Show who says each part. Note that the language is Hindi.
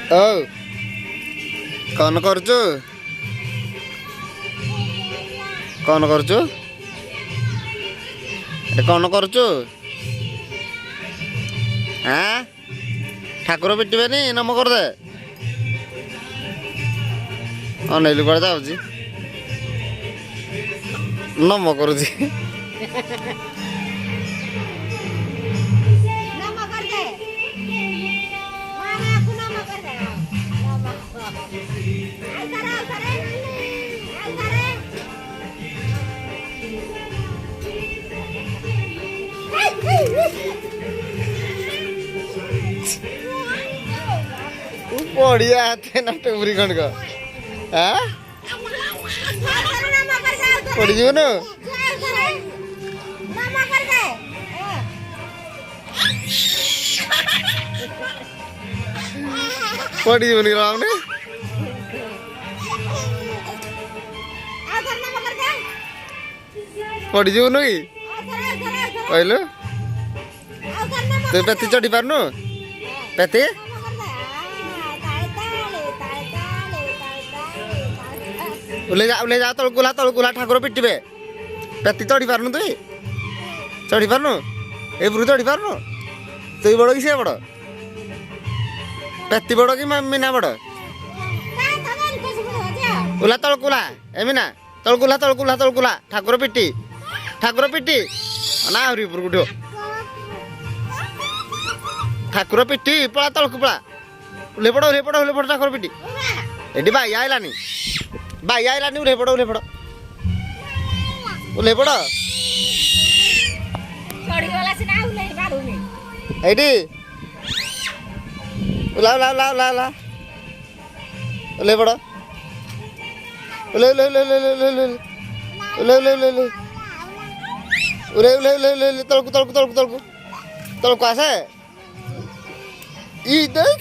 Speaker 1: ओ कौन करचु कौन करचु कौन करचु हाँ ठाकुर पिटबेनी नम करदे अनैलु कड़े जाऊँगी नम करुची बढ़िया हाथे ना टुरी खंड का हाँ पड़ जीव न पड़ जीव नहीं राम ने पड़ जीव नु कहलु तू पेती चढ़ी पारनु पेती उले जा तलकुला ठाकुर पिटबे पेती चढ़ी पारनु तुई चढ़ी पारनु ए पुरु चढ़ी पारनु तुई बड़ कि से बड़ पेती बड़ कि मीना बड़ उला तलकुला ए मीना तलकुला ठाकुर पिटी ना हरी पुरु उठो ठाकुर पिटी पड़ा तलकु पड़ा उले पड़ ठाकुर पिटी एडी भाई आइलानी उले पड़ एडी उला उले पड़ उले तलकु आसे ई देख